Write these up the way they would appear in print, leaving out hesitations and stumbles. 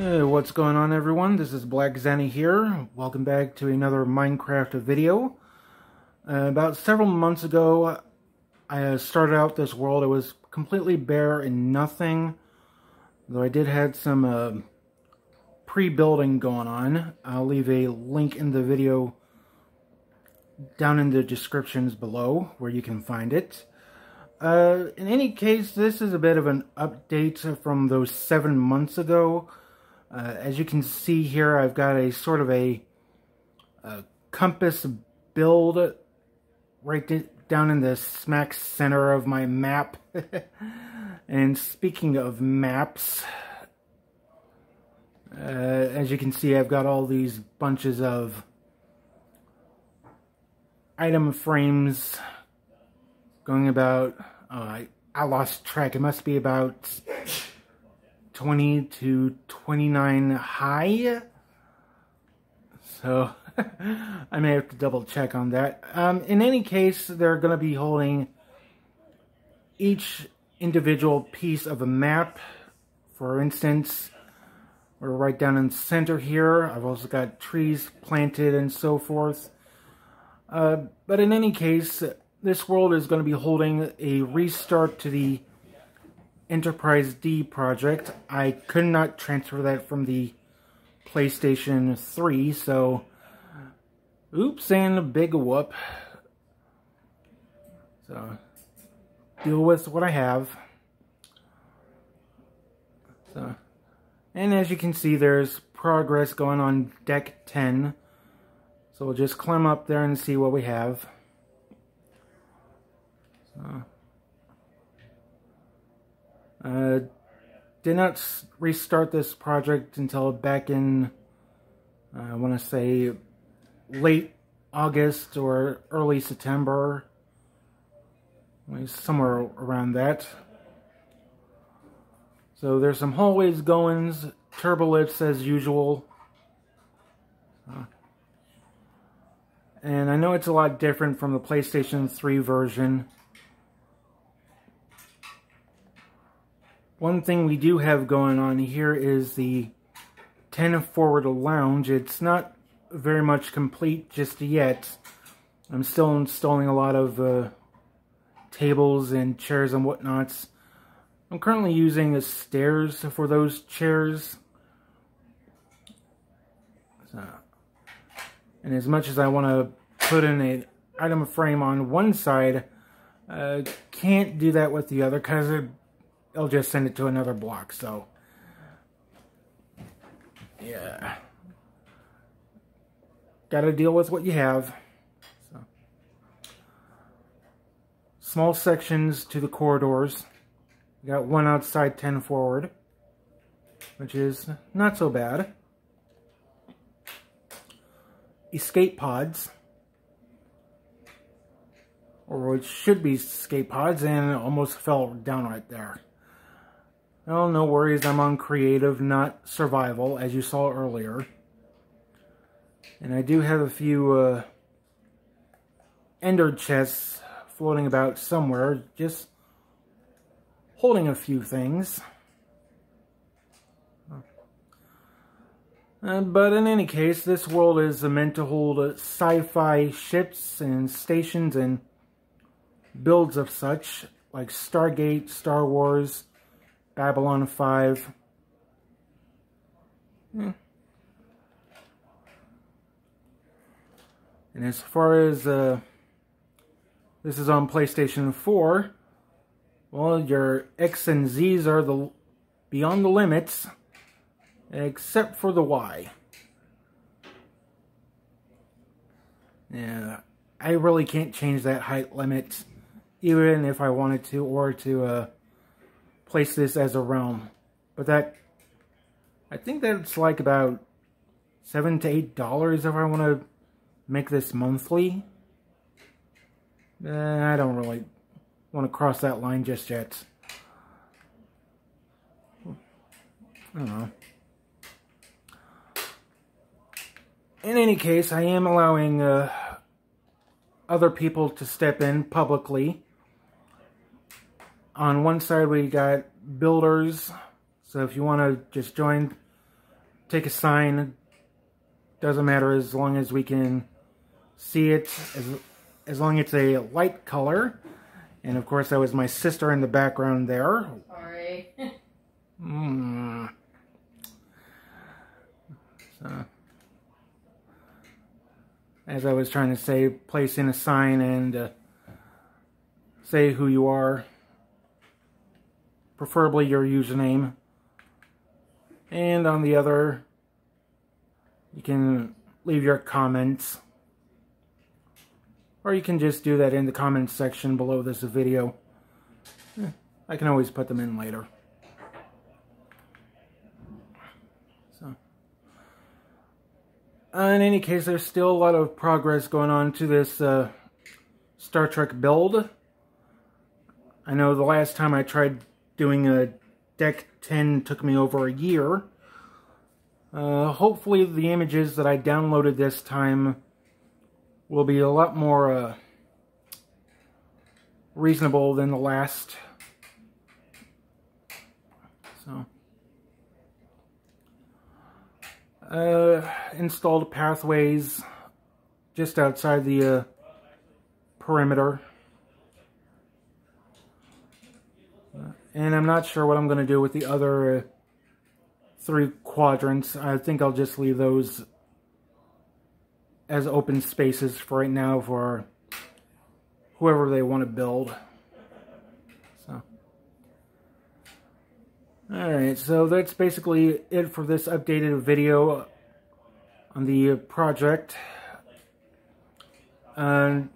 Hey, what's going on, everyone? This is Black Zenny here. Welcome back to another Minecraft video. About several months ago, I started out this world. It was completely bare and nothing, though I did have some pre-building going on. I'll leave a link in the video down in the descriptions below where you can find it. In any case, this is a bit of an update from those 7 months ago. As you can see here, I've got a sort of a compass build right down in the smack center of my map. And speaking of maps, as you can see, I've got all these bunches of item frames going about, I lost track, it must be about 20 to 29 high, so I may have to double check on that. In any case, they're going to be holding each individual piece of a map. For instance, we're right down in the center here. I've also got trees planted and so forth. But in any case, this world is going to be holding a restart to the Enterprise D project. I could not transfer that from the PlayStation 3, so oops and a big whoop. So deal with what I have. So, and as you can see, there's progress going on deck 10. So we'll just climb up there and see what we have. So, did not restart this project until back in, I want to say, late August or early September. Somewhere around that. So there's some hallways goings, turbolifts as usual. And I know it's a lot different from the PlayStation 3 version. One thing we do have going on here is the 10 forward lounge. It's not very much complete just yet. I'm still installing a lot of tables and chairs and whatnots. I'm currently using the stairs for those chairs. So, and as much as I want to put in an item frame on one side, can't do that with the other because it'll just send it to another block. So, yeah. Gotta deal with what you have. So, small sections to the corridors. We got one outside, 10 forward, which is not so bad. Escape pods, or it should be escape pods, and it almost fell down right there. Well, no worries, I'm on creative, not survival, as you saw earlier. And I do have a few ender chests floating about somewhere, just holding a few things. But in any case, this world is meant to hold sci-fi ships and stations and builds of such, like Stargate, Star Wars, Babylon 5. And as far as this is on PlayStation 4, well, your X and Z's are the beyond the limits, except for the Y. Yeah, I really can't change that height limit, even if I wanted to, or to place this as a realm. But that, I think that's like about $7 to $8 if I want to make this monthly. I don't really want to cross that line just yet. I don't know. In any case, I am allowing other people to step in publicly. On one side we got builders, so if you want to just join take a sign. Doesn't matter as long as we can see it, as long as it's a light color. And of course, that was my sister in the background there. Sorry. So, as I was trying to say, place in a sign and say who you are. Preferably your username. And on the other, you can leave your comments. Or you can just do that in the comments section below this video. I can always put them in later. So, in any case, there's still a lot of progress going on to this Star Trek build. I know the last time I tried doing a Deck 10 took me over a year. Hopefully the images that I downloaded this time will be a lot more reasonable than the last. So, installed pathways just outside the perimeter. And I'm not sure what I'm going to do with the other 3 quadrants. I think I'll just leave those as open spaces for right now for whoever they want to build. So, alright, so that's basically it for this updated video on the project. Coming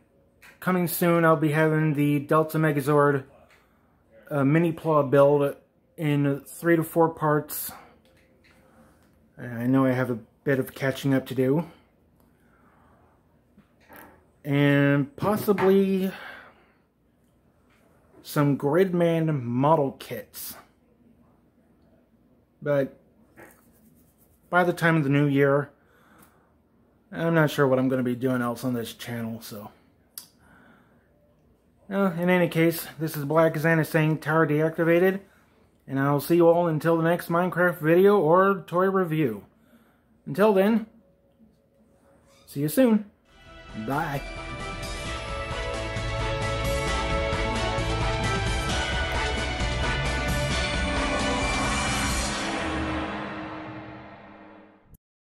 soon, I'll be having the Delta Megazord mini-plaw build in 3 to 4 parts. I know I have a bit of catching up to do. And possibly some Gridman model kits. But by the time of the new year, I'm not sure what I'm going to be doing else on this channel, so. In any case, this is Black Xana saying tower deactivated, and I'll see you all until the next Minecraft video or toy review. Until then, see you soon. Bye.